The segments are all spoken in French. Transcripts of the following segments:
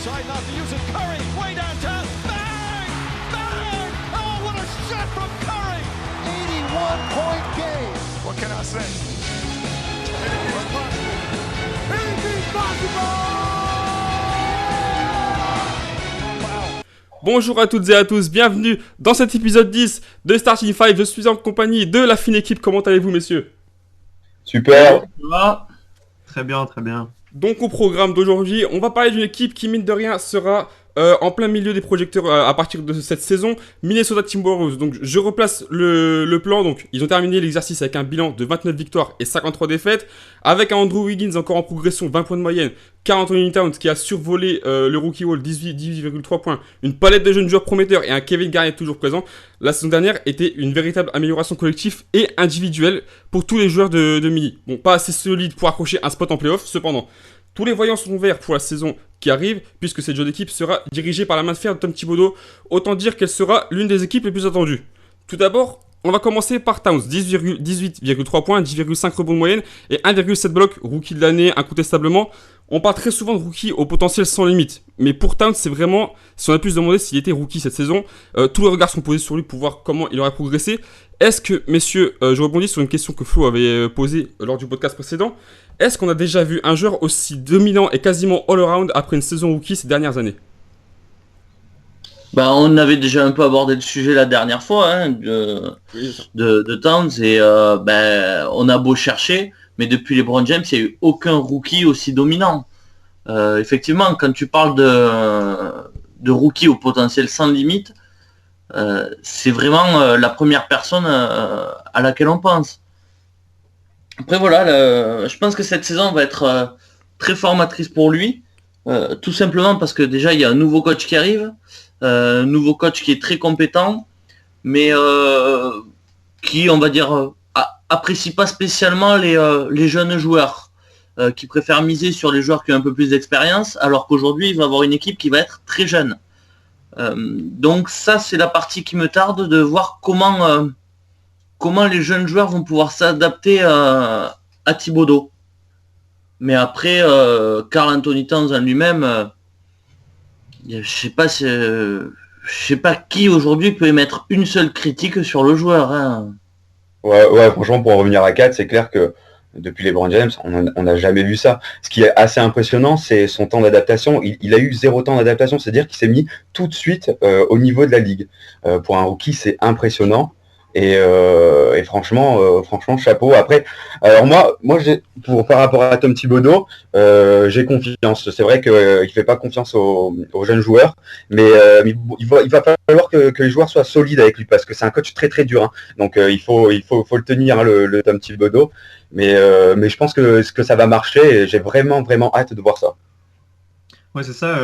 decide not to use it. Curry, way downtown. Bang! Bang! Oh, what a shot from Curry! 81-point game. What can I say? Anything's possible. Anything's possible! Bonjour à toutes et à tous, bienvenue dans cet épisode 10 de Starting 5. Je suis en compagnie de la fine équipe. Comment allez-vous, messieurs? Super. Ça va. Très bien, très bien. Donc au programme d'aujourd'hui, on va parler d'une équipe qui, mine de rien, sera en plein milieu des projecteurs à partir de cette saison, Minnesota Timberwolves. Donc je replace le plan. Donc ils ont terminé l'exercice avec un bilan de 29 victoires et 53 défaites, avec un Andrew Wiggins encore en progression, 20 points de moyenne, Karl Anthony Towns qui a survolé le rookie wall, 18,3 points, une palette de jeunes joueurs prometteurs et un Kevin Garnett toujours présent. La saison dernière était une véritable amélioration collective et individuelle pour tous les joueurs de Mini. Bon, pas assez solide pour accrocher un spot en playoff, cependant. Tous les voyants sont verts pour la saison qui arrive, puisque cette jeune équipe sera dirigée par la main de fer de Tom Thibodeau. Autant dire qu'elle sera l'une des équipes les plus attendues. Tout d'abord, on va commencer par Towns, 18,3 points, 10,5 rebonds de moyenne et 1,7 blocs, rookie de l'année incontestablement. On parle très souvent de rookie au potentiel sans limite, mais pour Towns, c'est vraiment, si on a pu se demander s'il était rookie cette saison, tous les regards sont posés sur lui pour voir comment il aurait progressé. Est-ce que, messieurs, je rebondis sur une question que Flo avait posée lors du podcast précédent, est-ce qu'on a déjà vu un joueur aussi dominant et quasiment all-around après une saison rookie ces dernières années? On avait déjà un peu abordé le sujet la dernière fois de Towns et on a beau chercher, mais depuis LeBron James, il n'y a eu aucun rookie aussi dominant. Effectivement, quand tu parles de rookie au potentiel sans limite, c'est vraiment la première personne à laquelle on pense. Après voilà, je pense que cette saison va être très formatrice pour lui, tout simplement parce que déjà il y a un nouveau coach qui arrive, un nouveau coach qui est très compétent, mais qui, on va dire, apprécie pas spécialement les jeunes joueurs, qui préfèrent miser sur les joueurs qui ont un peu plus d'expérience, alors qu'aujourd'hui il va avoir une équipe qui va être très jeune. Donc ça c'est la partie qui me tarde, de voir comment les jeunes joueurs vont pouvoir s'adapter à Thibodeau. Mais après, Karl Anthony Towns en lui-même, je sais pas qui aujourd'hui peut émettre une seule critique sur le joueur. Hein. Ouais, franchement, pour en revenir à 4, c'est clair que depuis LeBron James, on n'a jamais vu ça. Ce qui est assez impressionnant, c'est son temps d'adaptation. Il a eu 0 temps d'adaptation, c'est-à-dire qu'il s'est mis tout de suite au niveau de la ligue. Pour un rookie, c'est impressionnant. Et franchement, chapeau. Après, alors moi, par rapport à Tom Thibodeau, j'ai confiance. C'est vrai qu'il fait pas confiance aux jeunes joueurs, mais il va falloir que les joueurs soient solides avec lui, parce que c'est un coach très très dur. Hein. Donc il faut le tenir, hein, le Tom Thibodeau. Mais je pense que ça va marcher et j'ai vraiment hâte de voir ça. Ouais, c'est ça.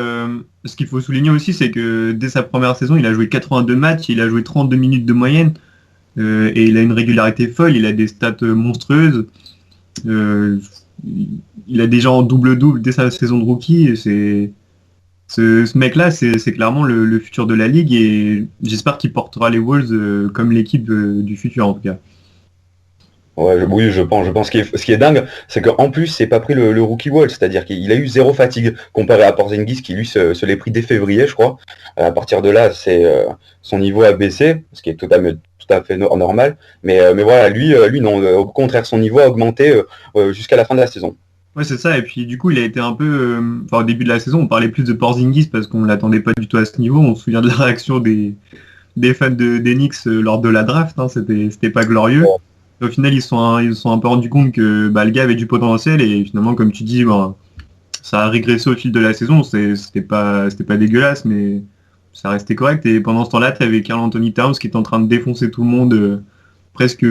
Ce qu'il faut souligner aussi, c'est que dès sa première saison, il a joué 82 matchs, il a joué 32 minutes de moyenne. Et il a une régularité folle, il a des stats monstrueuses. Il a déjà en double-double dès sa saison de rookie. Et ce mec-là, c'est clairement le futur de la ligue, et j'espère qu'il portera les Wolves comme l'équipe du futur en tout cas. Ouais, oui, je pense. Ce qui est dingue, c'est qu'en plus, c'est pas pris le rookie wall, c'est-à-dire qu'il a eu 0 fatigue comparé à Porzingis qui lui se l'est pris dès février, je crois. À partir de là, son niveau a baissé, ce qui est tout à fait normal. Mais voilà, lui non, au contraire, son niveau a augmenté jusqu'à la fin de la saison. Ouais, c'est ça. Et puis du coup, il a été un peu, au début de la saison, on parlait plus de Porzingis parce qu'on l'attendait pas du tout à ce niveau. On se souvient de la réaction des fans des Knicks lors de la draft. Hein, c'était pas glorieux. Ouais. Au final, ils se sont un peu rendu compte que le gars avait du potentiel, et finalement, comme tu dis, ça a régressé au fil de la saison. C'était pas dégueulasse, mais ça restait correct. Et pendant ce temps-là, tu avais Karl Anthony Towns qui était en train de défoncer tout le monde presque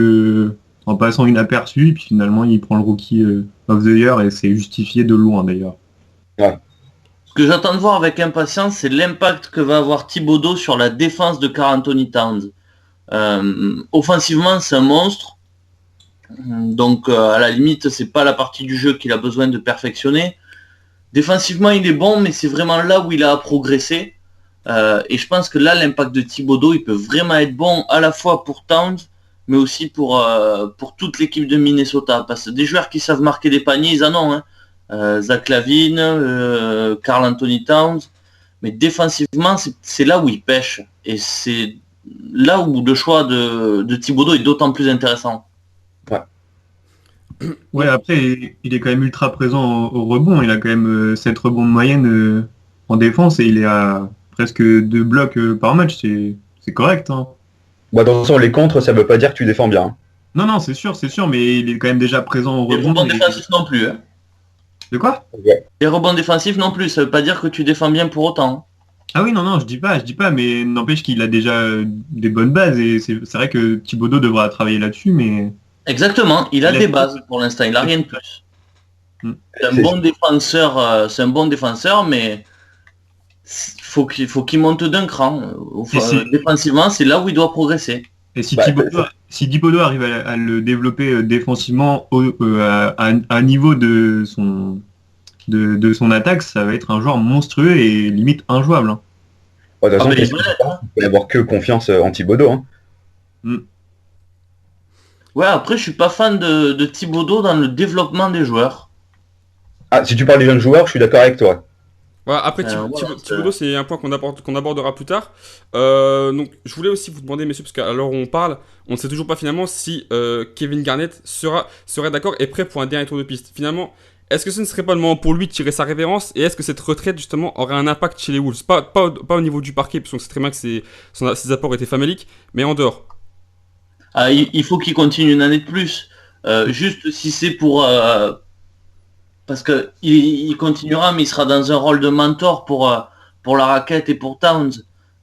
en passant inaperçu. Et puis finalement, il prend le Rookie of the Year, et c'est justifié de loin d'ailleurs. Ouais. Ce que j'attends de voir avec impatience, c'est l'impact que va avoir Thibodeau sur la défense de Karl Anthony Towns. Offensivement, c'est un monstre. Donc à la limite, c'est pas la partie du jeu qu'il a besoin de perfectionner. Défensivement, il est bon, mais c'est vraiment là où il a à progresser. Et je pense que là, l'impact de Thibodeau, il peut vraiment être bon à la fois pour Towns, mais aussi pour toute l'équipe de Minnesota. Parce que des joueurs qui savent marquer des paniers, ils en ont. Hein. Zach LaVine, Karl Anthony Towns. Mais défensivement, c'est là où il pêche. Et c'est là où le choix de Thibodeau est d'autant plus intéressant. Ouais, après, il est quand même ultra présent au rebond. Il a quand même 7 rebonds de moyenne en défense et il est à presque 2 blocs par match. C'est correct. Hein. Bah, dans le sens, les contres, ça veut pas dire que tu défends bien. Hein. Non, c'est sûr, mais il est quand même déjà présent au Les rebond. rebonds défensifs non plus. Hein. De quoi? Les rebonds défensifs non plus, ça veut pas dire que tu défends bien pour autant. Ah oui, non, je dis pas, mais n'empêche qu'il a déjà des bonnes bases et c'est vrai que Thibodeau devra travailler là-dessus, mais... Exactement, il a des bases pour l'instant, il a rien de plus. C'est un bon défenseur, mais faut qu'il monte d'un cran. Défensivement, c'est là où il doit progresser. Et si Thibodeau arrive à le développer défensivement à un niveau de son attaque, ça va être un joueur monstrueux et limite injouable. Hein. De toute façon, il peut avoir que confiance en Thibodeau. Hein. Ouais, après, je suis pas fan de Thibodeau dans le développement des joueurs. Ah, si tu parles des jeunes joueurs, je suis d'accord avec toi. Voilà, après, Thibodeau, c'est un point qu'on abordera plus tard. Donc, je voulais aussi vous demander, messieurs, parce qu'à l'heure où on parle, on ne sait toujours pas finalement si Kevin Garnett serait d'accord et prêt pour un dernier tour de piste. Finalement, est-ce que ce ne serait pas le moment pour lui de tirer sa révérence et est-ce que cette retraite, justement, aurait un impact chez les Wolves? Pas au niveau du parquet, puisqu'on sait très bien que ses apports étaient faméliques, mais en dehors. Ah, il faut qu'il continue une année de plus. Juste si c'est pour... parce que il continuera, mais il sera dans un rôle de mentor pour la raquette et pour Towns.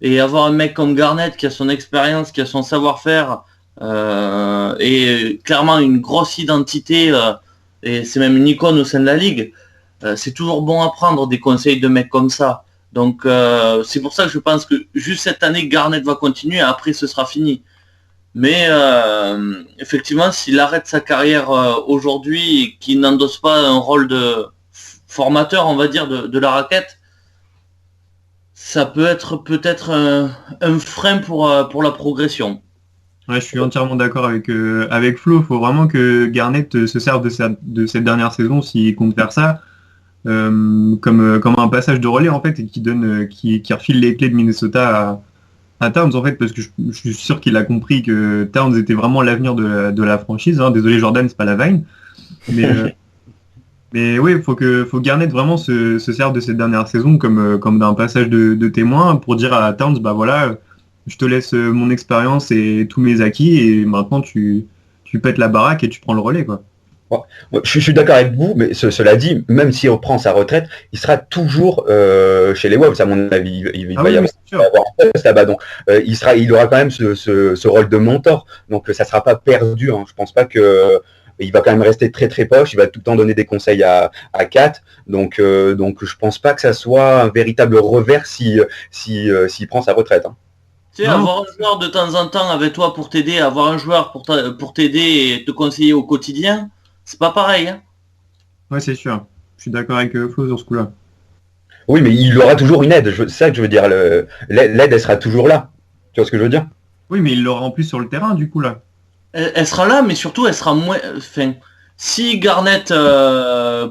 Et avoir un mec comme Garnett qui a son expérience, qui a son savoir-faire, et clairement une grosse identité, et c'est même une icône au sein de la ligue, c'est toujours bon à prendre des conseils de mecs comme ça. Donc c'est pour ça que je pense que juste cette année, Garnett va continuer, après ce sera fini. Mais effectivement, s'il arrête sa carrière aujourd'hui et qu'il n'endosse pas un rôle de formateur, on va dire, de la raquette, ça peut être peut-être un frein pour la progression. Ouais, je suis entièrement d'accord avec Flo. Il faut vraiment que Garnett se serve de cette dernière saison s'il compte faire ça. Comme un passage de relais en fait et qui refile les clés de Minnesota à Towns en fait parce que je suis sûr qu'il a compris que Towns était vraiment l'avenir de la franchise. Hein. Désolé Jordan, c'est pas la Vine. Mais oui, faut Garnett vraiment se serve de cette dernière saison comme d'un passage de témoin pour dire à Towns bah voilà, je te laisse mon expérience et tous mes acquis et maintenant tu pètes la baraque et tu prends le relais quoi. Je suis d'accord avec vous, mais cela dit, même s'il reprend sa retraite, il sera toujours chez les Wolves, à mon avis. Il va y avoir un poste là-bas. Donc, il aura quand même ce rôle de mentor. Donc, ça ne sera pas perdu. Hein. Je pense pas que il va quand même rester très très poche. Il va tout le temps donner des conseils à Kat. Donc, je pense pas que ça soit un véritable revers s'il prend sa retraite. Hein. Tu sais, avoir un joueur de temps en temps avec toi pour t'aider, avoir un joueur pour t'aider et te conseiller au quotidien. C'est pas pareil, hein. Ouais, c'est sûr. Je suis d'accord avec Flo sur ce coup-là. Oui, mais il aura toujours une aide. C'est ça que je veux dire. L'aide, elle sera toujours là. Tu vois ce que je veux dire? Oui, mais il l'aura en plus sur le terrain, du coup, là. Elle sera là, mais surtout, elle sera moins... Enfin, si Garnett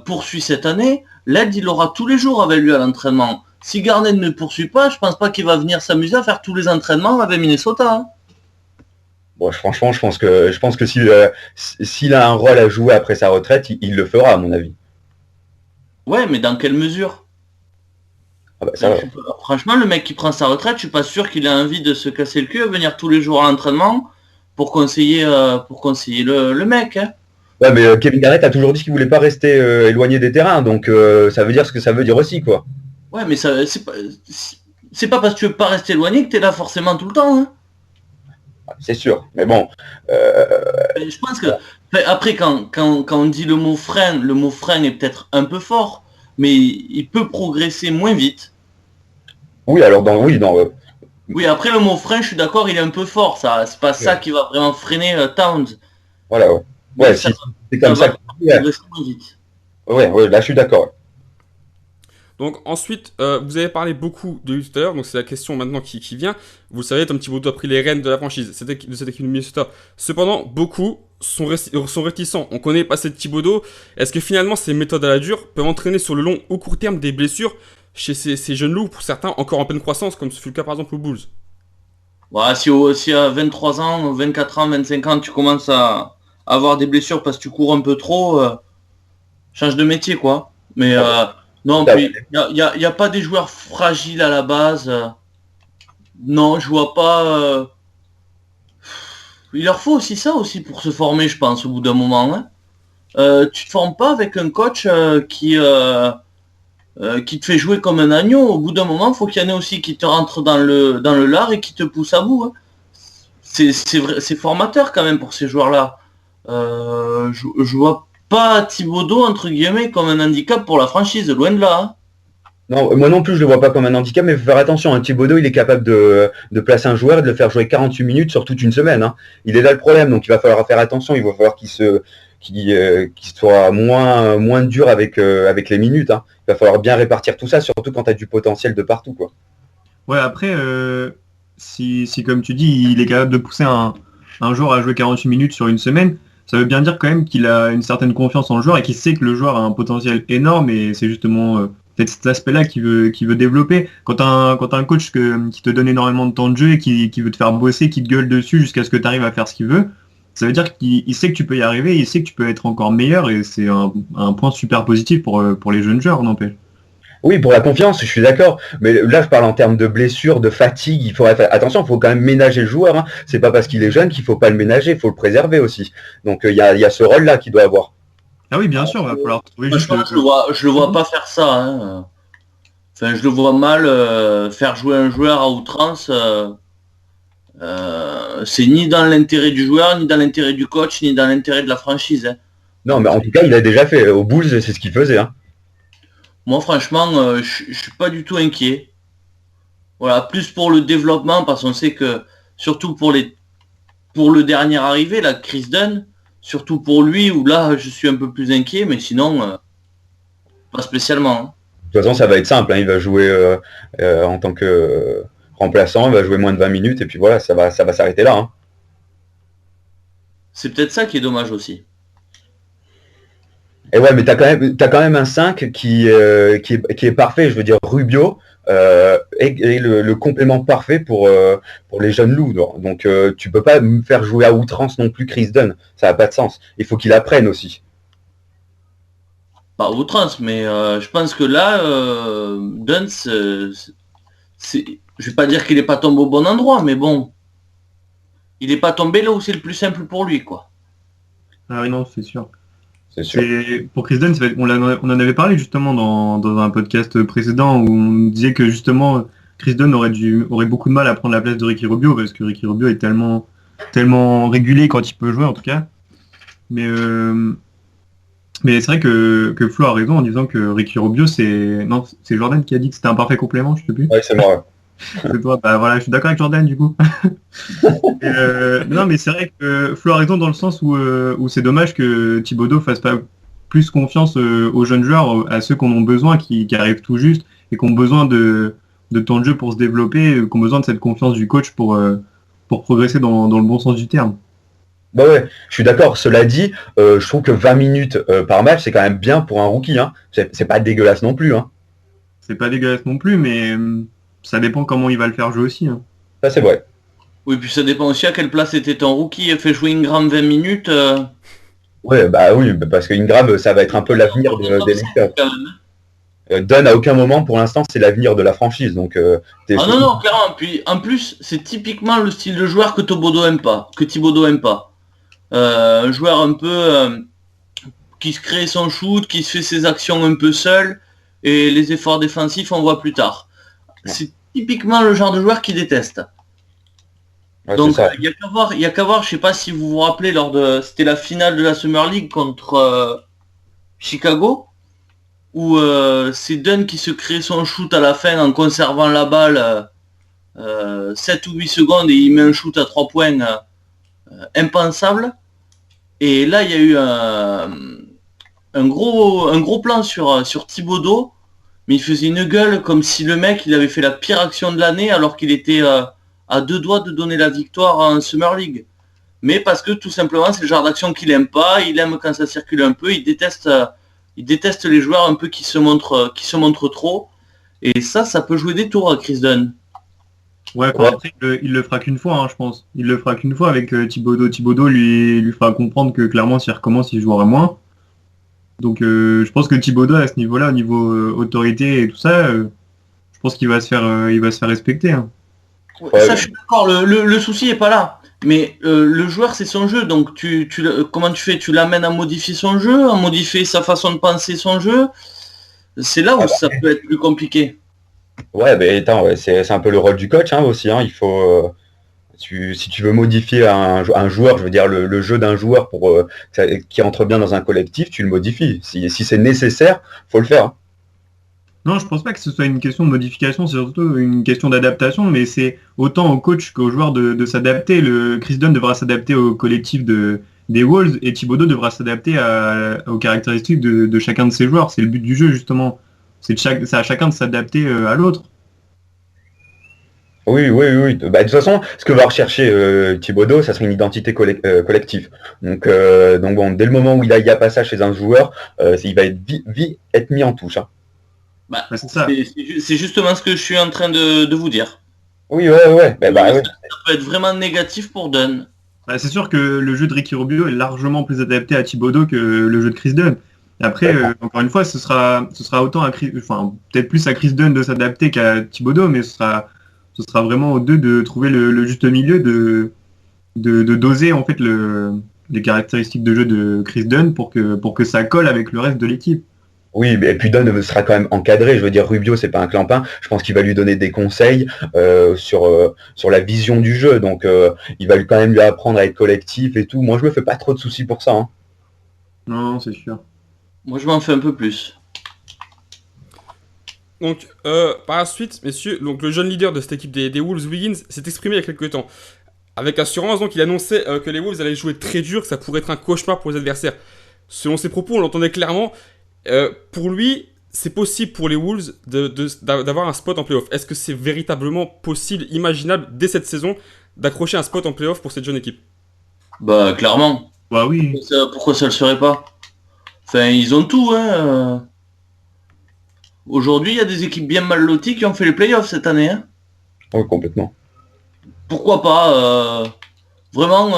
poursuit cette année, l'aide, il l'aura tous les jours avec lui à l'entraînement. Si Garnett ne poursuit pas, je pense pas qu'il va venir s'amuser à faire tous les entraînements avec Minnesota, hein. Bon, franchement, je pense que s'il a un rôle à jouer après sa retraite, il le fera, à mon avis. Ouais, mais dans quelle mesure? Ah bah, ça va. Franchement, le mec qui prend sa retraite, je suis pas sûr qu'il a envie de se casser le cul à venir tous les jours à l'entraînement pour conseiller le mec. Hein. Ouais, mais Kevin Garnett a toujours dit qu'il voulait pas rester éloigné des terrains, donc ça veut dire ce que ça veut dire aussi, quoi. Ouais, mais ça, c'est pas parce que tu veux pas rester éloigné que t'es là forcément tout le temps. Hein. C'est sûr, mais bon. Je pense que après quand on dit le mot frein est peut-être un peu fort, mais il peut progresser moins vite. Oui, alors Oui, après le mot frein, je suis d'accord, il est un peu fort, ça. C'est pas ça qui va vraiment freiner Towns. Voilà, ouais. Ouais, c'est comme ça. Progresser moins vite. Ouais, là je suis d'accord. Donc ensuite, vous avez parlé beaucoup de lui tout à l'heure, donc c'est la question maintenant qui vient. Vous le savez, Tom Thibodeau a pris les rênes de la franchise de cette équipe de Minnesota. Cependant, beaucoup sont réticents. On connaît pas cette Thibodeau. Est-ce que finalement ces méthodes à la dure peuvent entraîner sur le long ou court terme des blessures chez ces jeunes loups, pour certains encore en pleine croissance, comme ce fut le cas par exemple aux Bulls? Voilà, si à 23 ans, 24 ans, 25 ans, tu commences à avoir des blessures parce que tu cours un peu trop, change de métier, quoi. Mais non, puis il y a pas des joueurs fragiles à la base. Non, je vois pas. Il leur faut aussi ça aussi pour se former, je pense, au bout d'un moment. Hein. Tu te formes pas avec un coach qui te fait jouer comme un agneau. Au bout d'un moment, il faut qu'il y en ait aussi qui te rentre dans le lard et qui te pousse à bout. Hein. C'est vrai, c'est formateur quand même pour ces joueurs-là. Je vois pas Thibodeau entre guillemets comme un handicap pour la franchise, loin de là. Hein. Non, moi non plus, je le vois pas comme un handicap, mais il faut faire attention. Hein. Thibodeau, il est capable de placer un joueur et de le faire jouer 48 minutes sur toute une semaine. Hein. Il est là le problème, donc il va falloir faire attention. Il va falloir qu'il soit moins dur avec les minutes. Hein. Il va falloir bien répartir tout ça, surtout quand tu as du potentiel de partout, quoi. Ouais, après, si comme tu dis, il est capable de pousser un joueur à jouer 48 minutes sur une semaine, ça veut bien dire quand même qu'il a une certaine confiance en le joueur et qu'il sait que le joueur a un potentiel énorme et c'est justement peut-être cet aspect-là qu'il veut développer. Quand t'as un coach qui te donne énormément de temps de jeu et qui veut te faire bosser, qui te gueule dessus jusqu'à ce que tu arrives à faire ce qu'il veut, ça veut dire qu'il sait que tu peux y arriver, il sait que tu peux être encore meilleur et c'est un point super positif pour les jeunes joueurs, n'empêche. Oui, pour la confiance, je suis d'accord. Mais là, je parle en termes de blessures, de fatigue. Il faudrait faire attention. Il faut quand même ménager le joueur. Hein. C'est pas parce qu'il est jeune qu'il faut pas le ménager. Il faut le préserver aussi. Donc, il y a ce rôle-là qu'il doit avoir. Ah oui, bien sûr. Il va falloir trouver Moi, juste. je le vois pas faire ça. Hein. Enfin, je le vois mal faire jouer un joueur à outrance. C'est ni dans l'intérêt du joueur, ni dans l'intérêt du coach, ni dans l'intérêt de la franchise. Hein. Non, mais en tout cas, il a déjà fait. Au Bulls, c'est ce qu'il faisait. Hein. Moi, franchement, je suis pas du tout inquiet. Voilà, plus pour le développement, parce qu'on sait que, surtout pour le dernier arrivé, là, Chris Dunn, surtout pour lui, où là, je suis un peu plus inquiet, mais sinon, pas spécialement. Hein. De toute façon, ça va être simple. Hein. Il va jouer en tant que remplaçant. Il va jouer moins de 20 minutes. Et puis voilà, ça va s'arrêter là. Hein. C'est peut-être ça qui est dommage aussi. Et ouais, mais t'as quand même un 5 qui est parfait. Je veux dire, Rubio est le complément parfait pour les jeunes loups. Donc, tu peux pas me faire jouer à outrance non plus Chris Dunn. Ça n'a pas de sens. Il faut qu'il apprenne aussi. Pas à outrance, mais je pense que là, Dunn, je vais pas dire qu'il est pas tombé au bon endroit, mais bon, il est pas tombé là où c'est le plus simple pour lui, quoi. Ah oui, non, c'est sûr. C'est sûr. Pour Chris Dunn, on en avait parlé justement dans un podcast précédent où on disait que justement Chris Dunn aurait beaucoup de mal à prendre la place de Ricky Rubio parce que Ricky Rubio est tellement régulé quand il peut jouer en tout cas. Mais c'est vrai que Flo a raison en disant que Ricky Rubio c'est Jordan qui a dit que c'était un parfait complément, je sais plus. Oui, c'est moi. C'est toi, bah voilà, je suis d'accord avec Jordan du coup. Non mais c'est vrai que Flo a raison dans le sens où c'est dommage que Thibodeau fasse pas plus confiance aux jeunes joueurs, à ceux qui en ont besoin, qui arrivent tout juste et qui ont besoin de temps de jeu pour se développer, qui ont besoin de cette confiance du coach pour progresser dans le bon sens du terme. Bah ouais, je suis d'accord. Cela dit, je trouve que 20 minutes par match, c'est quand même bien pour un rookie. Hein. C'est pas dégueulasse non plus. Hein. C'est pas dégueulasse non plus, mais ça dépend comment il va le faire jouer aussi. Hein. Ça, c'est vrai. Oui, puis ça dépend aussi à quelle place était ton rookie. Il fait jouer Ingram 20 minutes. Ouais, bah oui, parce que Ingram, ça va être un peu l'avenir des Lakers. Dunn, à aucun moment, pour l'instant, c'est l'avenir de la franchise. Donc, non, clairement. Puis, en plus, c'est typiquement le style de joueur que Thibodeau aime pas. Un joueur un peu qui se crée son shoot, qui se fait ses actions un peu seul, et les efforts défensifs, on voit plus tard. Ouais. C'est typiquement le genre de joueur qu'il déteste. Ouais, donc, il y a qu'à voir, je sais pas si vous vous rappelez, c'était la finale de la Summer League contre Chicago, où c'est Dunn qui se crée son shoot à la fin en conservant la balle 7 ou 8 secondes et il met un shoot à 3 points impensable. Et là, il y a eu un gros plan sur Thibodeau, mais il faisait une gueule comme si le mec il avait fait la pire action de l'année alors qu'il était à 2 doigts de donner la victoire en Summer League. mais parce que tout simplement c'est le genre d'action qu'il aime pas, il aime quand ça circule un peu, il déteste les joueurs un peu qui se montrent trop, et ça peut jouer des tours à Chris Dunn. Ouais, après, il le fera qu'une fois, hein, je pense. Il le fera qu'une fois avec Thibodeau. Thibodeau lui fera comprendre que clairement, s'il recommence, il jouera moins. Donc, je pense que Thibodeau, à ce niveau-là, au niveau autorité et tout ça, je pense qu'il va se faire respecter. Hein. Ouais, ça, je suis d'accord. Le souci est pas là. Mais le joueur, c'est son jeu. Donc, comment tu fais? Tu l'amènes à modifier son jeu, à modifier sa façon de penser son jeu. C'est là où ça peut être plus compliqué. Ouais, mais attends, c'est un peu le rôle du coach aussi. Hein. Il faut, si tu veux modifier un joueur, je veux dire le jeu d'un joueur pour qui entre bien dans un collectif, tu le modifies. Si c'est nécessaire, faut le faire. Hein. Non, je pense pas que ce soit une question de modification, c'est surtout une question d'adaptation, mais c'est autant au coach qu'au joueur de s'adapter. Chris Dunn devra s'adapter au collectif des Wolves et Thibodeau devra s'adapter aux caractéristiques de chacun de ses joueurs. C'est le but du jeu, justement. C'est à chacun de s'adapter à l'autre. Oui. Bah, de toute façon, ce que va rechercher Thibodeau, ça serait une identité collective. Donc bon, dès le moment où il y a pas ça chez un joueur, il va être mis en touche. Hein. Bah, c'est justement ce que je suis en train de vous dire. Oui, ouais. Ça peut être vraiment négatif pour Dunn. Bah, c'est sûr que le jeu de Ricky Rubio est largement plus adapté à Thibodeau que le jeu de Chris Dunn. Après, encore une fois, ce sera autant peut-être plus à Chris Dunn de s'adapter qu'à Thibodeau, mais ce sera vraiment aux deux de trouver le juste milieu, de doser en fait les caractéristiques de jeu de Chris Dunn pour que ça colle avec le reste de l'équipe. Oui, et puis Dunn sera quand même encadré. Je veux dire, Rubio, c'est pas un clampin. Je pense qu'il va lui donner des conseils sur la vision du jeu. Donc, il va quand même lui apprendre à être collectif et tout. Moi, je me fais pas trop de soucis pour ça. Hein. Non, c'est sûr. Moi, je m'en fais un peu plus. Donc, par la suite, messieurs, donc, le jeune leader de cette équipe des Wolves, Wiggins, s'est exprimé il y a quelques temps. Avec assurance, donc, il annonçait que les Wolves allaient jouer très dur, que ça pourrait être un cauchemar pour les adversaires. Selon ses propos, on l'entendait clairement. Pour lui, c'est possible pour les Wolves d'avoir un spot en playoff. Est-ce que c'est véritablement possible, imaginable, dès cette saison, d'accrocher un spot en playoff pour cette jeune équipe? Bah, clairement. Bah oui. Pourquoi ça le serait pas? Enfin, ils ont tout, hein. Aujourd'hui, il y a des équipes bien mal loties qui ont fait les playoffs cette année, hein. Oui, complètement. Pourquoi pas vraiment,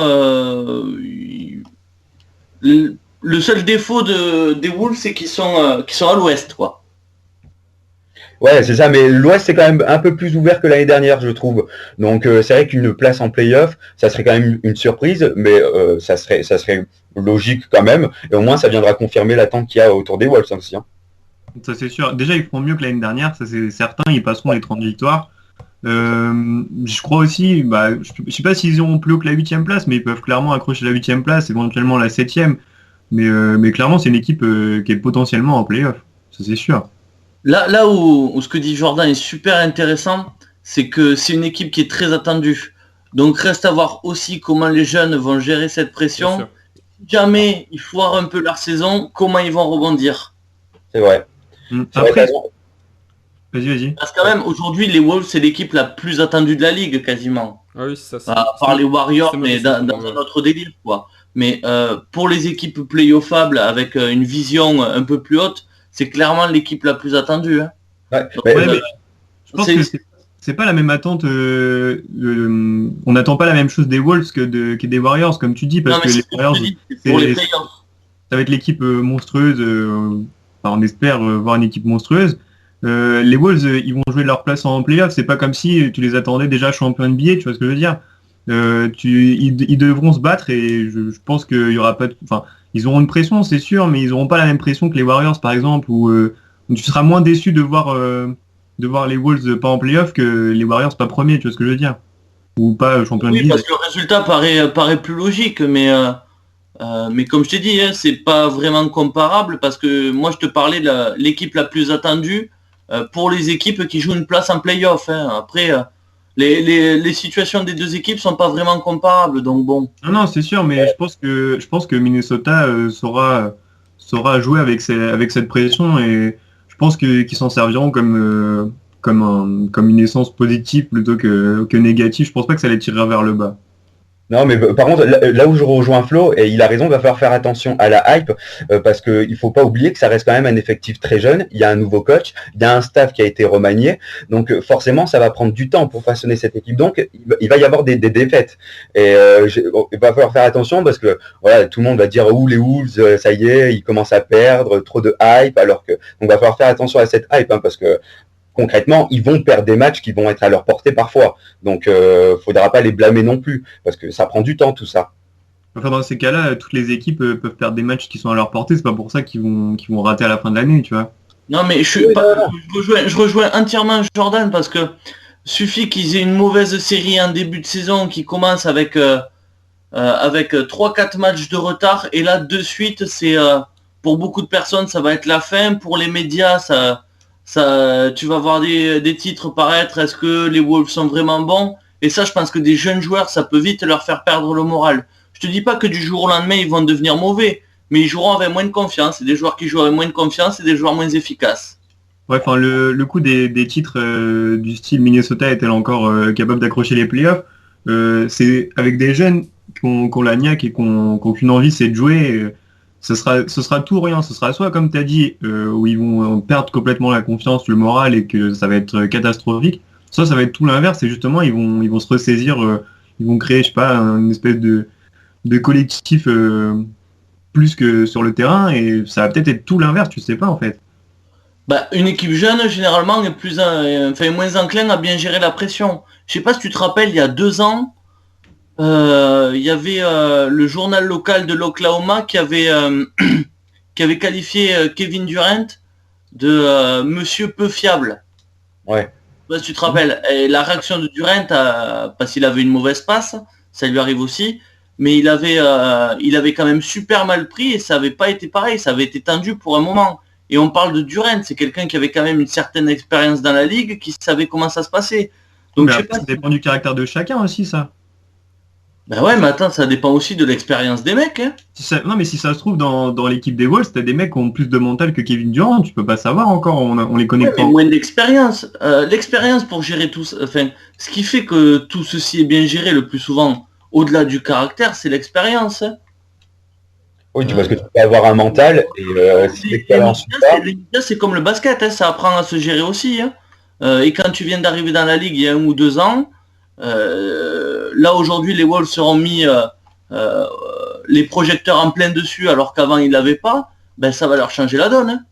le seul défaut des Wolves, c'est qu'ils sont à l'ouest, quoi. Ouais, c'est ça, mais l'Ouest c'est quand même un peu plus ouvert que l'année dernière, je trouve. Donc c'est vrai qu'une place en play-off, ça serait quand même une surprise, mais ça serait logique quand même. Et au moins, ça viendra confirmer l'attente qu'il y a autour des Wolves aussi. Hein. Ça c'est sûr. Déjà, ils feront mieux que l'année dernière, ça c'est certain. Ils passeront les 30 victoires. Je crois aussi, je sais pas s'ils iront plus haut que la 8ème place, mais ils peuvent clairement accrocher la 8ème place, éventuellement la 7ème. Mais clairement, c'est une équipe qui est potentiellement en play-off. Ça c'est sûr. Là où ce que dit Jordan est super intéressant, c'est que c'est une équipe qui est très attendue. Donc reste à voir aussi comment les jeunes vont gérer cette pression. Si jamais ils foirent un peu leur saison, comment ils vont rebondir. C'est vrai. Après, vas-y. Parce que quand même, aujourd'hui, les Wolves, c'est l'équipe la plus attendue de la ligue, quasiment. Ah oui, ça. Par les Warriors, mais dans un autre délire, quoi. Mais pour les équipes playoffables avec une vision un peu plus haute, c'est clairement l'équipe la plus attendue. Hein. Ouais, donc, mais je pense que c'est pas la même attente. On n'attend pas la même chose des Wolves que des Warriors, comme tu dis, parce que les Warriors, pour les playoffs. Ça va être l'équipe monstrueuse. On espère voir une équipe monstrueuse. Les Wolves, ils vont jouer leur place en playoff. C'est pas comme si tu les attendais déjà champions NBA, tu vois ce que je veux dire. Ils devront se battre et je pense qu'il y aura pas ils auront une pression, c'est sûr, mais ils n'auront pas la même pression que les Warriors, par exemple, où tu seras moins déçu de voir les Wolves pas en playoff que les Warriors pas premiers, tu vois ce que je veux dire, ou pas champion de ligue. Oui, parce que le résultat paraît plus logique, mais comme je t'ai dit, hein, c'est pas vraiment comparable, parce que moi je te parlais de l'équipe la plus attendue pour les équipes qui jouent une place en playoff. Hein. Après, les situations des deux équipes sont pas vraiment comparables, donc bon. Non, c'est sûr, mais je pense que Minnesota saura jouer avec cette pression et je pense qu'ils s'en serviront comme une essence positive plutôt que négative. Je pense pas que ça les tirera vers le bas. Non, mais par contre, là où je rejoins Flo, et il a raison, il va falloir faire attention à la hype, parce qu'il ne faut pas oublier que ça reste quand même un effectif très jeune. Il y a un nouveau coach, il y a un staff qui a été remanié, donc forcément, ça va prendre du temps pour façonner cette équipe. Donc, il va y avoir des défaites. Et il va falloir faire attention parce que voilà, tout le monde va dire ouh les Wolves, ça y est, ils commencent à perdre, trop de hype, alors que donc il va falloir faire attention à cette hype, hein, parce que concrètement, ils vont perdre des matchs qui vont être à leur portée parfois. Donc, faudra pas les blâmer non plus, parce que ça prend du temps tout ça. Enfin, dans ces cas-là, toutes les équipes peuvent perdre des matchs qui sont à leur portée. C'est pas pour ça qu'ils vont rater à la fin de l'année, tu vois. Non, mais je rejoins entièrement Jordan parce que suffit qu'ils aient une mauvaise série en début de saison qui commence avec 3-4 matchs de retard et là de suite c'est pour beaucoup de personnes ça va être la fin. Pour les médias tu vas voir des titres paraître, est-ce que les Wolves sont vraiment bons? Et ça je pense que des jeunes joueurs ça peut vite leur faire perdre le moral. Je te dis pas que du jour au lendemain ils vont devenir mauvais, mais ils joueront avec moins de confiance, et des joueurs qui jouent avec moins de confiance et des joueurs moins efficaces. Ouais, enfin, le coup des titres du style Minnesota est-elle encore capable d'accrocher les playoffs, c'est avec des jeunes qui ont la niaque et qui ont qu'une envie, c'est de jouer. Ce sera tout ou rien. Ce sera soit, comme tu as dit, où ils vont perdre complètement la confiance, le moral et que ça va être catastrophique. Soit ça va être tout l'inverse et justement, ils vont se ressaisir, ils vont créer, je sais pas, une espèce de collectif plus que sur le terrain et ça va peut-être être tout l'inverse, tu sais pas en fait. Bah, une équipe jeune, généralement, est moins enclin à bien gérer la pression. Je sais pas si tu te rappelles, il y a 2 ans, il y avait le journal local de l'Oklahoma qui avait qualifié Kevin Durant de monsieur peu fiable. Ouais. Je sais pas si tu te rappelles. Et la réaction de Durant, parce qu'il avait une mauvaise passe, ça lui arrive aussi, mais il avait quand même super mal pris et ça avait pas été pareil, ça avait été tendu pour un moment. Et on parle de Durant, c'est quelqu'un qui avait quand même une certaine expérience dans la ligue, qui savait comment ça se passait. Donc Mais je sais après, pas. ça dépend du caractère de chacun aussi, ça. Ben ouais, mais attends, ça dépend aussi de l'expérience des mecs. Hein. Non, mais si ça se trouve, dans l'équipe des Wolves, t'as des mecs qui ont plus de mental que Kevin Durant, tu peux pas savoir encore, on les connaît Ouais, pas. mais moins d'expérience. L'expérience pour gérer tout ça, enfin, ce qui fait que tout ceci est bien géré le plus souvent, au-delà du caractère, c'est l'expérience. Hein. Oui, parce que tu peux avoir un mental et si l'expérience ou pas. Les médias, c'est comme le basket, hein, ça apprend à se gérer aussi. Hein. Et quand tu viens d'arriver dans la ligue il y a 1 ou 2 ans, là aujourd'hui les Wolves seront mis les projecteurs en plein dessus alors qu'avant ils l'avaient pas, ben ça va leur changer la donne. Hein.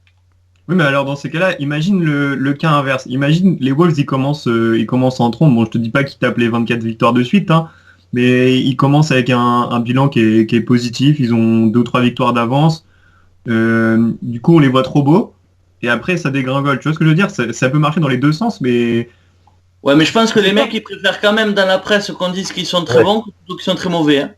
Oui, mais alors dans ces cas-là, imagine le cas inverse. Imagine les Wolves, ils commencent en trombe. Bon, je te dis pas qu'ils tapent les 24 victoires de suite, hein, mais ils commencent avec un bilan qui est positif. Ils ont 2 ou 3 victoires d'avance. Du coup, on les voit trop beaux. Et après, ça dégringole. Tu vois ce que je veux dire? Ça peut marcher dans les deux sens, mais... Ouais, mais je pense que les mecs, ils préfèrent quand même dans la presse qu'on dise qu'ils sont très bons plutôt qu'ils sont très mauvais. Hein.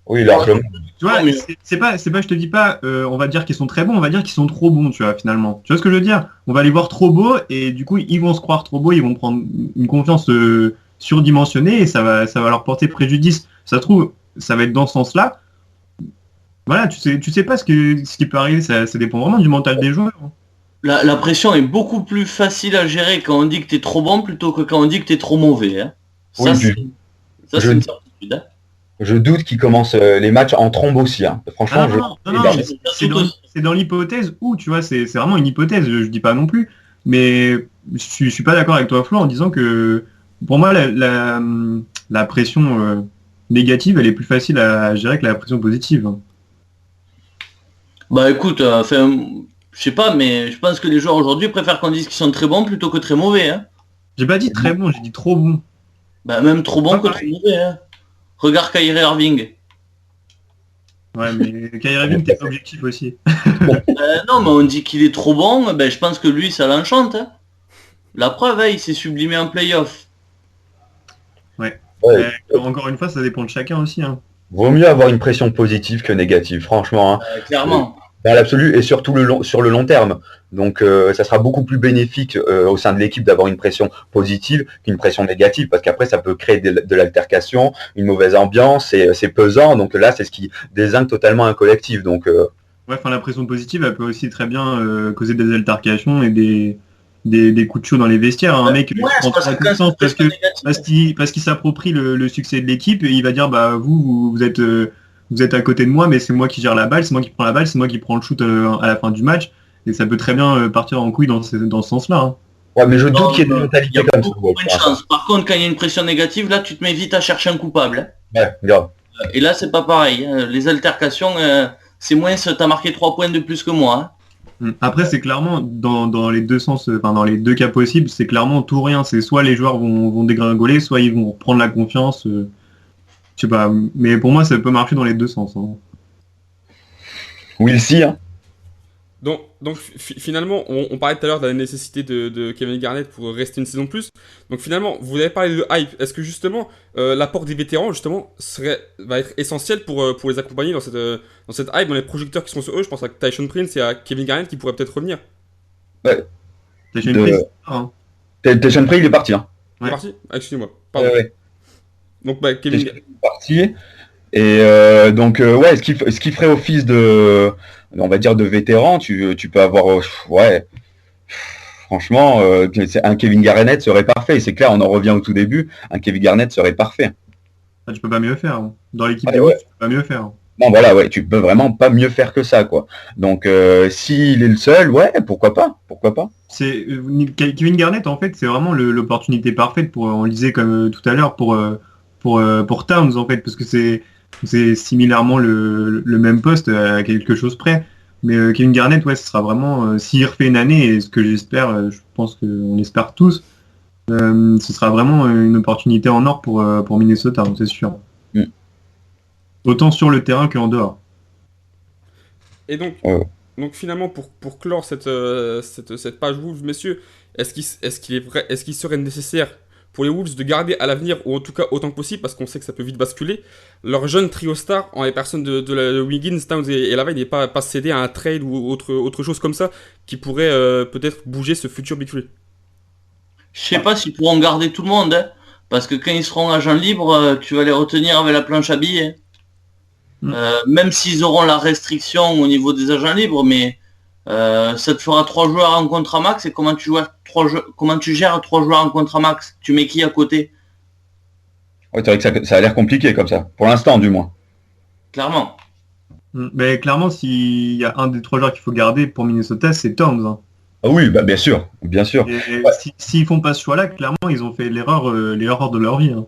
Oui, largement. Tu vois, c'est pas, je te dis pas, on va dire qu'ils sont très bons, on va dire qu'ils sont trop bons, tu vois, finalement. Tu vois ce que je veux dire? On va les voir trop beaux et du coup, ils vont se croire trop beaux, ils vont prendre une confiance surdimensionnée et ça va leur porter préjudice. Ça se trouve, ça va être dans ce sens-là. Voilà, tu sais pas ce qui peut arriver, ça dépend vraiment du mental des joueurs. La pression est beaucoup plus facile à gérer quand on dit que t'es trop bon plutôt que quand on dit que t'es trop mauvais. Hein. Ça, Oui, c'est une certitude. Hein. Je doute qu'ils commencent les matchs en trombe aussi. Hein. Franchement, C'est dans l'hypothèse où, tu vois, c'est vraiment une hypothèse, je dis pas non plus, mais je suis pas d'accord avec toi, Flo, en disant que pour moi, la pression négative, elle est plus facile à gérer que la pression positive. Bah écoute, je sais pas, mais je pense que les joueurs aujourd'hui préfèrent qu'on dise qu'ils sont très bons plutôt que très mauvais. Hein. J'ai pas dit très bon, j'ai dit trop bon. Bah même trop bon que trop mauvais. Hein. Regarde Kyrie Irving. Ouais, mais Kyrie Irving, t'es objectif aussi. Non, mais on dit qu'il est trop bon, ben je pense que lui, ça l'enchante. Hein. La preuve, hein, il s'est sublimé en play-off. Ouais. Encore une fois, ça dépend de chacun aussi. Hein. Vaut mieux avoir une pression positive que négative, franchement. Hein. Clairement. Dans l'absolu et surtout sur le long terme. Donc ça sera beaucoup plus bénéfique au sein de l'équipe d'avoir une pression positive qu'une pression négative, parce qu'après ça peut créer de l'altercation, une mauvaise ambiance, et c'est pesant, donc là c'est ce qui désigne totalement un collectif. Donc ouais, enfin la pression positive elle peut aussi très bien causer des altercations et des des coups de chaud dans les vestiaires. Un mec qui Ouais, prend c'est trop parce que confiance c'est négatif. parce qu'il s'approprie le succès de l'équipe et il va dire bah vous êtes à côté de moi, mais c'est moi qui gère la balle, c'est moi qui prends la balle, c'est moi qui prends le shoot à la fin du match. Et ça peut très bien partir en couille dans ce sens-là. Hein. Ouais, mais je doute qu'il y ait des Il y mentalités a comme ça. beaucoup moins de chance. Par contre, quand il y a une pression négative, là, tu te mets vite à chercher un coupable. Hein. Ouais, grave. Et là, c'est pas pareil. Hein. Les altercations, c'est moins, t'as marqué 3 points de plus que moi. Hein. Après, c'est clairement dans les deux sens, enfin dans les deux cas possibles, c'est clairement tout ou rien. C'est soit les joueurs vont dégringoler, soit ils vont reprendre la confiance. Je sais pas. Mais pour moi, ça peut marcher dans les deux sens. Hein. Will see, hein. Donc finalement, on parlait tout à l'heure de la nécessité de Kevin Garnett pour rester une saison de plus. Donc finalement, vous avez parlé de hype. Est-ce que justement, l'apport des vétérans, justement, va être essentiel pour les accompagner dans cette hype, dans les projecteurs qui sont sur eux? Je pense à Tyson Prince et à Kevin Garnett qui pourraient peut-être revenir. Ouais. Tyson Prince, hein. Tyson Prince, il est parti. Hein. Il est parti? Ah, excusez-moi. Pardon. Ouais. Donc Kevin Tyson Prince est parti. Et donc, ce qui ferait office on va dire, de vétéran, tu peux avoir, ouais, franchement, un Kevin Garnett serait parfait. C'est clair, on en revient au tout début, un Kevin Garnett serait parfait. Ah, tu peux pas mieux faire. Hein. Dans l'équipe Ouais, des ouais. Wolves, tu peux pas mieux faire. Non, voilà, ouais, tu peux vraiment pas mieux faire que ça, quoi. Donc, s'il est le seul, ouais, pourquoi pas. Kevin Garnett, en fait, c'est vraiment l'opportunité parfaite pour, on le disait comme tout à l'heure, pour Towns, en fait, parce que c'est similairement le même poste à quelque chose près. Mais Kevin Garnett, ouais, ce sera vraiment, s'il refait une année, et ce que j'espère, je pense qu'on espère tous, ce sera vraiment une opportunité en or pour Minnesota, c'est sûr. Mm. Autant sur le terrain qu'en dehors. Et donc, donc finalement, pour clore cette page Wolves, messieurs, est-ce qu'il serait nécessaire pour les Wolves de garder à l'avenir, ou en tout cas autant que possible, parce qu'on sait que ça peut vite basculer, leur jeune trio star en les personnes de Wiggins, Towns et Lavine n'est pas cédé à un trade ou autre chose comme ça qui pourrait peut-être bouger ce futur Big Three? Je sais pas s'ils pourront garder tout le monde, hein, parce que quand ils seront agents libres, tu vas les retenir avec la planche à billets. Même s'ils auront la restriction au niveau des agents libres, mais ça te fera 3 joueurs en contrat max. Et comment tu gères 3 joueurs en contrat max? Tu mets qui à côté? Ouais, c'est vrai que ça a l'air compliqué comme ça, pour l'instant du moins. Clairement. Mais clairement, s'il y a un des 3 joueurs qu'il faut garder pour Minnesota, c'est Towns. Hein. Ah oui, bah bien sûr, bien sûr. Et s'ils font pas ce choix-là, clairement, ils ont fait l'erreur de leur vie. Hein.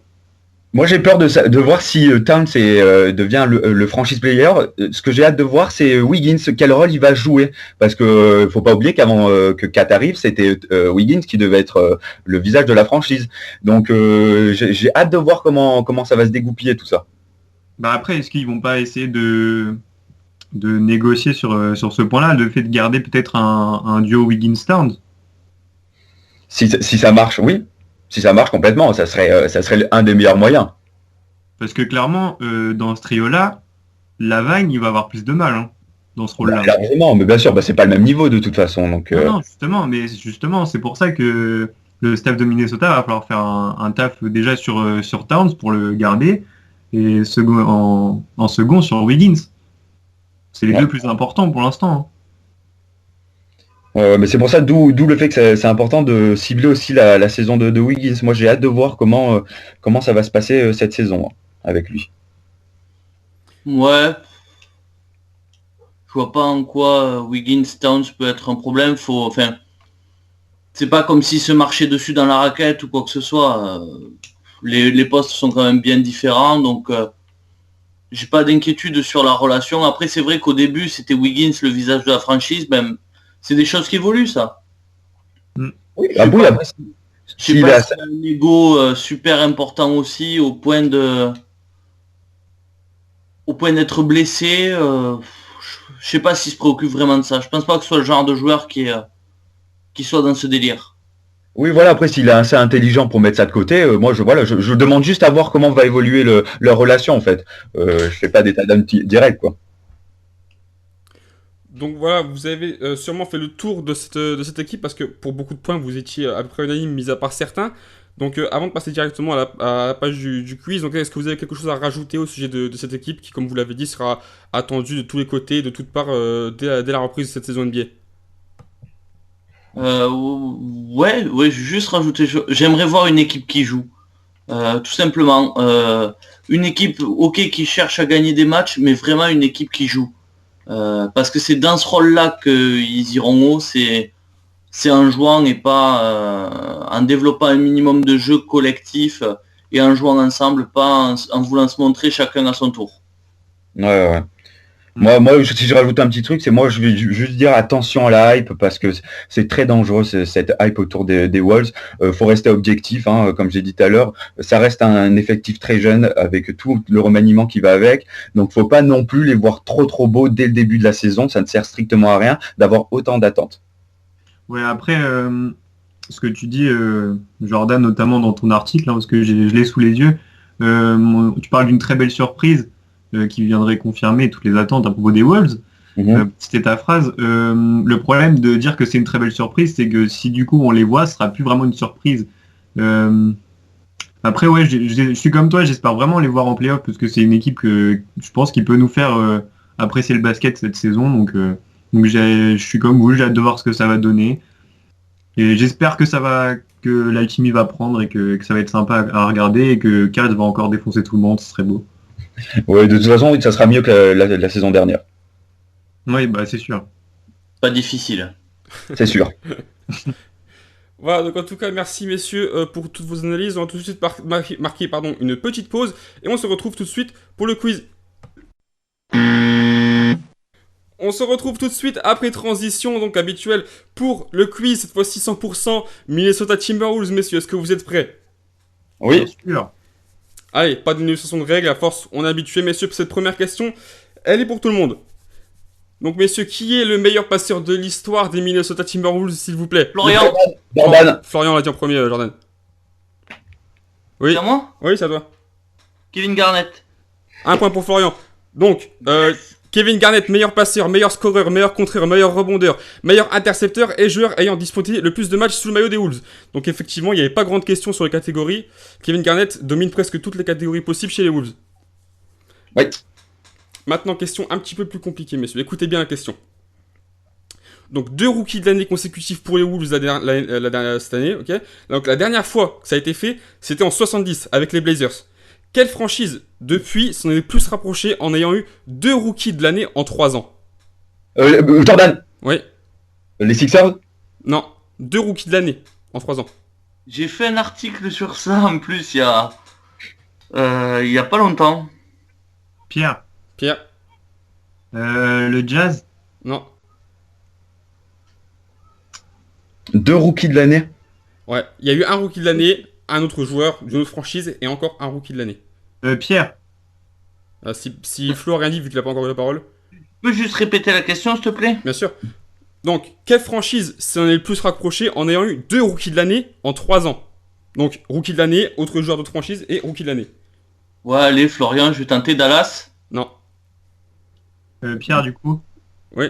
Moi, j'ai peur de voir si Towns devient le franchise player. Ce que j'ai hâte de voir, c'est Wiggins, quel rôle il va jouer. Parce que faut pas oublier qu'avant que Kat arrive, c'était Wiggins qui devait être le visage de la franchise. Donc, j'ai hâte de voir comment ça va se dégoupiller tout ça. Bah après, est-ce qu'ils vont pas essayer de négocier sur ce point-là, le fait de garder peut-être un duo Wiggins-Towns? Si ça marche, oui. Si ça marche complètement, ça serait un des meilleurs moyens. Parce que clairement, dans ce trio-là, Lavine, il va avoir plus de mal hein, dans ce rôle-là. Largement, mais bien sûr, c'est pas le même niveau de toute façon. Donc, non, justement, c'est pour ça que le staff de Minnesota va falloir faire un taf déjà sur Towns pour le garder, et en second sur Wiggins. C'est les deux plus importants pour l'instant. Hein. Mais c'est pour ça, d'où le fait que c'est important de cibler aussi la saison de Wiggins. Moi, j'ai hâte de voir comment ça va se passer cette saison avec lui. Ouais. Je vois pas en quoi Wiggins Towns peut être un problème. C'est pas comme s'il se marchait dessus dans la raquette ou quoi que ce soit. Les postes sont quand même bien différents, donc j'ai pas d'inquiétude sur la relation. Après, c'est vrai qu'au début, c'était Wiggins le visage de la franchise. C'est des choses qui évoluent, ça. Oui, Je sais pas s'il a un ego super important aussi, au point d'être blessé. Je sais pas s'il se préoccupe vraiment de ça. Je pense pas que ce soit le genre de joueur qui soit dans ce délire. Oui, voilà, après, s'il est assez intelligent pour mettre ça de côté, moi, je demande juste à voir comment va évoluer leur relation, en fait. Je fais pas d'état d'âme direct, quoi. Donc voilà, vous avez sûrement fait le tour de cette équipe parce que pour beaucoup de points, vous étiez à peu près unanime, mis à part certains. Donc avant de passer directement à la page du quiz, donc est-ce que vous avez quelque chose à rajouter au sujet de cette équipe qui, comme vous l'avez dit, sera attendue de tous les côtés, de toutes parts, dès la reprise de cette saison NBA? Ouais, je vais juste rajouter, j'aimerais voir une équipe qui joue. Tout simplement. Une équipe, ok, qui cherche à gagner des matchs, mais vraiment une équipe qui joue. Parce que c'est dans ce rôle-là qu'ils iront haut, c'est en jouant et pas en développant un minimum de jeu collectif et en jouant ensemble, pas en voulant se montrer chacun à son tour. Ouais. Moi, si je rajoute un petit truc, c'est moi, je vais juste dire attention à la hype parce que c'est très dangereux cette hype autour des Wolves. Faut rester objectif, hein, comme j'ai dit tout à l'heure. Ça reste un effectif très jeune avec tout le remaniement qui va avec. Donc, faut pas non plus les voir trop beaux dès le début de la saison. Ça ne sert strictement à rien d'avoir autant d'attentes. Ouais, après, ce que tu dis, Jordan, notamment dans ton article, hein, parce que je l'ai sous les yeux, tu parles d'une très belle surprise qui viendrait confirmer toutes les attentes à propos des Wolves. C'était ta phrase. Le problème de dire que c'est une très belle surprise, c'est que si du coup on les voit, ce sera plus vraiment une surprise. Après, ouais, je suis comme toi, j'espère vraiment les voir en playoff parce que c'est une équipe que je pense qui peut nous faire apprécier le basket cette saison. Donc je suis comme vous, j'ai hâte de voir ce que ça va donner. Et j'espère que l'Alchimie va prendre et que ça va être sympa à regarder et que Cavs va encore défoncer tout le monde, ce serait beau. Ouais, de toute façon, ça sera mieux que la saison dernière. Oui, bah c'est sûr. Pas difficile. C'est sûr. Voilà, donc en tout cas, merci messieurs pour toutes vos analyses. On va tout de suite marquer une petite pause et on se retrouve tout de suite pour le quiz. On se retrouve tout de suite après transition, donc habituelle, pour le quiz, cette fois-ci 100% Minnesota Timberwolves, messieurs. Est-ce que vous êtes prêts? Oui. Bien sûr. Allez, pas de négociation de règles, à force, on est habitué, messieurs, pour cette première question. Elle est pour tout le monde. Donc, messieurs, qui est le meilleur passeur de l'histoire des Minnesota Timberwolves, s'il vous plaît? Florian, Jordan. Florian l'a dit en premier, Jordan. Oui. c'est à moi? Oui, c'est à toi. Kevin Garnett. Un point pour Florian. Donc, Kevin Garnett, meilleur passeur, meilleur scoreur, meilleur contreur, meilleur rebondeur, meilleur intercepteur et joueur ayant disputé le plus de matchs sous le maillot des Wolves. Donc effectivement, il n'y avait pas grande question sur les catégories. Kevin Garnett domine presque toutes les catégories possibles chez les Wolves. Oui. Maintenant, question un petit peu plus compliquée, messieurs. Écoutez bien la question. Donc 2 rookies de l'année consécutifs pour les Wolves cette année, ok. Donc la dernière fois que ça a été fait, c'était en 70 avec les Blazers. Quelle franchise, depuis, s'en est le plus rapprochée en ayant eu 2 rookies de l'année en 3 ans? Jordan. Oui. Les Sixers. Non, 2 rookies de l'année en 3 ans. J'ai fait un article sur ça en plus il y a pas longtemps. Pierre. Le Jazz. Non. 2 rookies de l'année. Ouais, il y a eu un rookie de l'année, un autre joueur d'une autre franchise et encore un rookie de l'année. Pierre. Si Flo a rien dit vu qu'il n'a pas encore eu la parole. Tu peux juste répéter la question s'il te plaît? Bien sûr. Donc, quelle franchise s'en est le plus rapprochée en ayant eu 2 rookies de l'année en 3 ans? Donc, rookie de l'année, autre joueur d'autre franchise et rookie de l'année. Ouais, allez Florian, je vais tenter Dallas. Non. Pierre, du coup. Oui.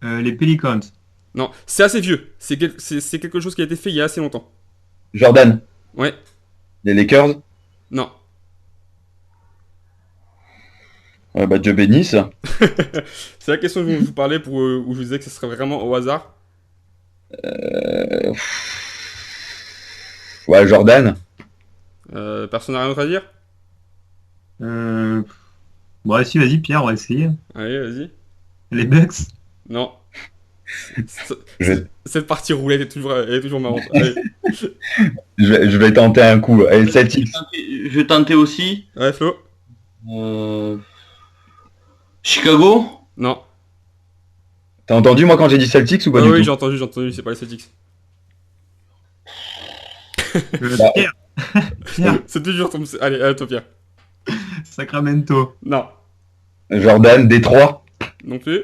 Les Pelicans. Non. C'est assez vieux. C'est quelque chose qui a été fait il y a assez longtemps. Jordan. Ouais. Les Lakers. Non. Bah Dieu bénisse. C'est la question dont je vous parlais où je vous disais que ce serait vraiment au hasard. Ouais, Jordan. Personne n'a rien d'autre à dire? Bon, si, vas-y, Pierre, on va essayer. Allez, vas-y. Les Bucks. Non. Je Cette partie roulette est toujours marrante. Allez. je vais tenter un coup. Allez, Celtics. Je vais tenter aussi. Ouais, Flo? Chicago. Non. T'as entendu moi quand j'ai dit Celtics ou pas Ah du oui, tout? j'ai entendu, c'est pas les Celtics. Bah. Pierre. Pierre. C'est toujours ton... Allez, à toi, Pierre. Sacramento. Non. Jordan, Détroit. Non plus.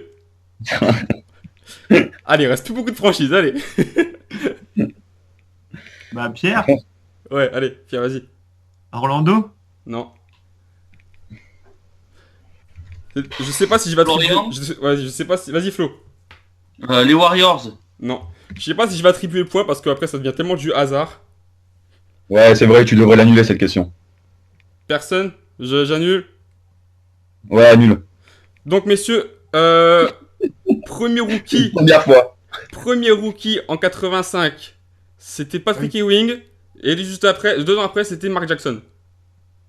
Allez, il reste plus beaucoup de franchises, allez. Bah, Pierre. Ouais, allez, Pierre, vas-y. Orlando. Non. Je sais pas si je vais attribuer... Florian. Je sais pas si... Vas-y, Flo. Les Warriors. Non. Je sais pas si je vais attribuer le point parce qu'après ça devient tellement du hasard. Ouais, c'est vrai, tu devrais l'annuler cette question. Personne? J'annule. Ouais, nul. Donc, messieurs, premier rookie... Première fois. Premier rookie en 85, c'était Patrick Ewing. Et juste après, 2 ans après, c'était Mark Jackson.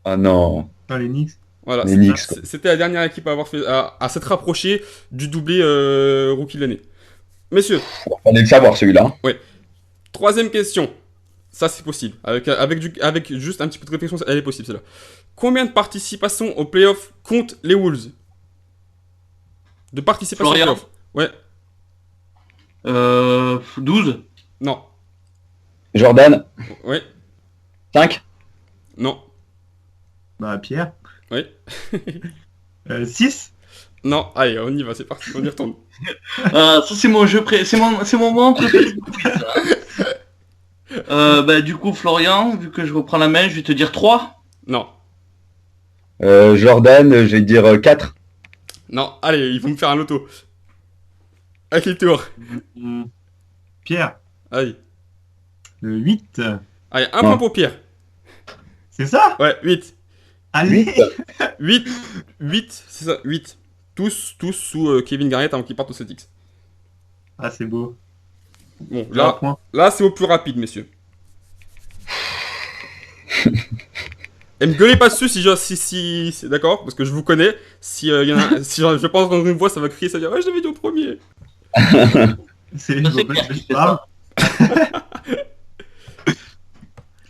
Ah non. Dans les Knicks. Voilà, Les c'est- Knicks, quoi. c'était la dernière équipe à avoir fait, à s'être rapprochée du doublé rookie de l'année. Messieurs, On allait le savoir celui-là. 3ème question. Ça, c'est possible. Avec juste un petit peu de réflexion, elle est possible, celle-là. Combien de participations aux playoffs comptent les Wolves? De participation aux Florian. playoffs. Ouais, 12. non, Jordan, ouais, 5. non, Bah, Pierre. oui, 6. non. Allez, on y va, c'est parti, on y retourne. Ça c'est mon jeu c'est mon moment préféré du quiz, ça. Bah du coup Florian, vu que je reprends la main, je vais te dire 3. Non, Jordan, je vais te dire 4. non, allez, ils vont me faire un loto. À quel tour? Pierre. Allez, 8. allez, un point pour Pierre. C'est ça? Ouais, 8. Allez. 8, c'est ça, 8. Tous sous Kevin Garnett avant qu'il parte aux Celtics. Ah, c'est beau. Bon, Là, un là, point. là c'est au plus rapide, messieurs. Et me gueulez pas dessus si c'est d'accord, parce que je vous connais. Si, y en a, si je pense dans une voix, ça va crier, ça va dire ouais, je l'avais dit au premier. C'est Ça, je c'est vois pas Pierre de quoi qui je fait parle.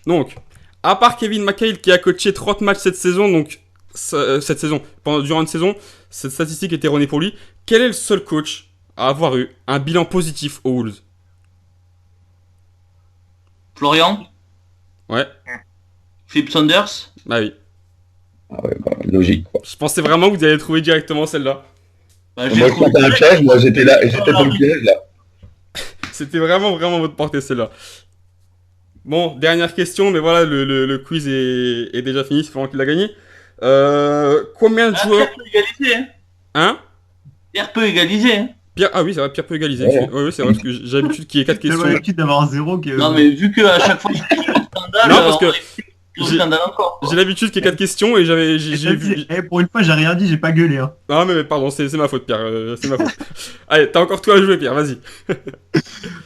Donc, à part Kevin McHale qui a coaché 30 matchs cette saison, donc cette saison, durant une saison, cette statistique était erronée pour lui. Quel est le seul coach à avoir eu un bilan positif aux Wolves? Florian, Ouais, Philip Saunders. bah oui. Ah ouais, bah, logique. Quoi. Je pensais vraiment que vous alliez trouver directement celle-là. Bah, Moi, je tentais un piège, moi j'étais là, j'étais dans le piège là. C'était vraiment votre portée celle-là. Bon, dernière question, mais voilà, le quiz est déjà fini, c'est Florent qui l'a gagné. Combien de joueurs... Pierre peut égaliser, hein. Hein Pierre peut égaliser, hein. Pierre... Ah oui, c'est vrai, Pierre peut égaliser. Ouais. Ouais, c'est vrai, parce que j'ai l'habitude qu'il y ait 4 J'ai questions. l'habitude d'avoir 0 que... Non mais vu qu'à chaque fois il y a un scandale, Non, parce que on va éviter le j'ai- scandale encore. Quoi. J'ai l'habitude qu'il y ait 4 questions et j'ai vu... Pour une fois, j'ai rien dit, j'ai pas gueulé. Hein. Ah mais pardon, c'est ma faute, Pierre, c'est ma faute. Allez, t'as encore tout à jouer, Pierre, vas-y.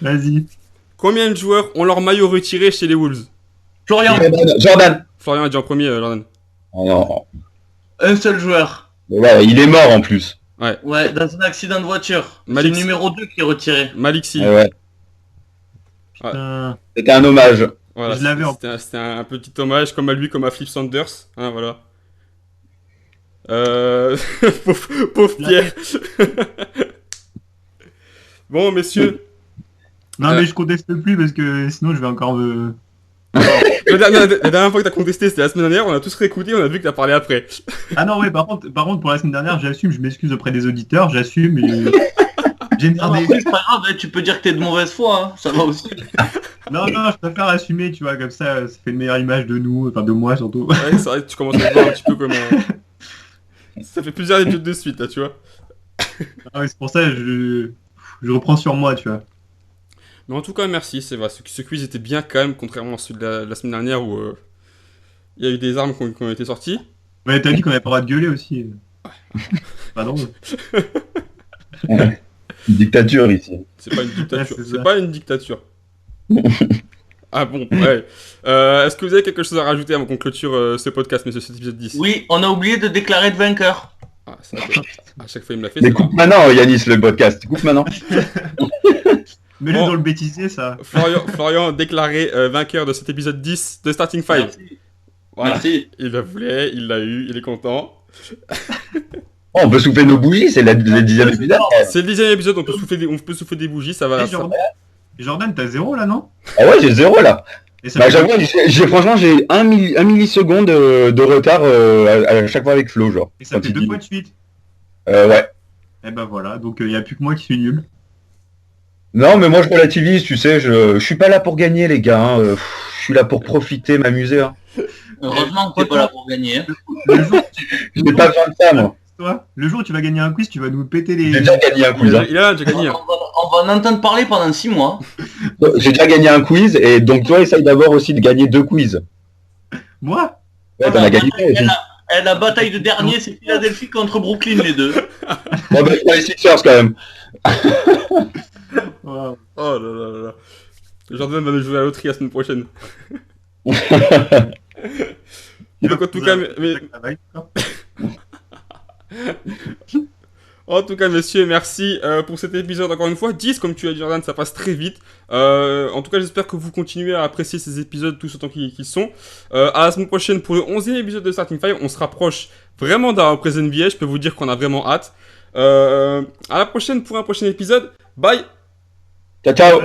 Vas-y. Combien de joueurs ont leur maillot retiré chez les Wolves? Florian, Jordan. Florian a dit en premier, Jordan. Oh non. un seul joueur. Mais ouais, il est mort en plus. Ouais, dans un accident de voiture. C'est Malik- le numéro 2 qui est retiré. Malik Sy. Ouais, ouais. Putain. C'était un hommage. Voilà, Je l'avais en- c'était un petit hommage comme à lui, comme à Flip Saunders. Hein, voilà. Pauvre Pierre. Bon, messieurs. Non, mais je conteste plus parce que sinon je vais encore me... La dernière fois que t'as contesté, c'était la semaine dernière. On a tous réécouté, on a vu que t'as parlé après. Ah non, ouais, par contre, pour la semaine dernière, j'assume, je m'excuse auprès des auditeurs, j'assume et... J'ai Non, mais merdé. après, c'est pas grave, hein, tu peux dire que t'es de mauvaise foi, hein. Ça va aussi. Non, je préfère assumer, tu vois, comme ça fait une meilleure image de nous, enfin de moi surtout. Ouais, c'est vrai que tu commences à voir un petit peu comment. Ça fait plusieurs épisodes de suite, là, tu vois. Ah ouais, c'est pour ça que je reprends sur moi, tu vois. Mais en tout cas, merci, c'est vrai. Ce quiz était bien quand même, contrairement à celui de la semaine dernière où il y a eu des armes qui ont été sorties. Ouais, t'as dit qu'on avait pas le droit de gueuler aussi. Pas drôle. Une dictature ici. C'est pas une dictature. Ouais, c'est C'est ça. pas une dictature. Ah bon, ouais. Est-ce que vous avez quelque chose à rajouter avant qu'on clôture ce podcast, messieurs, cet épisode 10? Oui, on a oublié de déclarer de vainqueur. Ah, ça, à chaque fois, il me l'a fait. Mais c'est coupe maintenant, Yanis, le podcast. Coupe maintenant. Mets-le Bon. dans le bêtisier, ça. Florian déclaré vainqueur de cet épisode 10 de Starting 5. Merci. Voilà. Merci. Il la voulait, il l'a eu, il est content. Oh, on peut souffler nos bougies, c'est le 10e épisode. C'est le 10e épisode, on peut souffler des bougies, ça va. Eh, Jordan, t'as 0 là, non? Ah ouais, j'ai 0 là. Et ça Bah fait- j'avoue, franchement, j'ai un milliseconde de retard à chaque fois avec Flo, genre. Et ça Quand fait il 2 dit- fois de suite. Ouais. Et ben voilà, donc il y a plus que moi qui suis nul. Non, mais moi je relativise, tu sais, je suis pas là pour gagner, les gars. Hein. Je suis là pour profiter, m'amuser. Hein. Heureusement que t'es pas là pour gagner. Hein. Le jour, Je n'ai pas besoin de ça, moi. le jour où tu vas gagner un quiz, tu vas nous péter les... J'ai déjà gagné un quiz. Hein. Il a déjà gagné. On va en entendre parler pendant 6 mois. J'ai déjà gagné un quiz, et donc toi, essaye d'abord aussi de gagner 2 quiz. Moi? Ouais, t'en as gagné pas aussi. La bataille de dernier, c'est Philadelphie contre Brooklyn, les deux. Bon, bah, je prends les Sixers quand même. Wow. Oh là là là là. Jordan va nous jouer à la loterie la semaine prochaine. Donc en tout cas, en tout cas, messieurs, merci pour cet épisode encore une fois. 10, comme tu as dit, Jordan, ça passe très vite. En tout cas, j'espère que vous continuez à apprécier ces épisodes tous autant qu'ils sont. À la semaine prochaine pour le 11e épisode de Starting Five. On se rapproche vraiment d'un reprise NBA. Je peux vous dire qu'on a vraiment hâte. À la prochaine pour un prochain épisode. Bye! Ciao, ciao.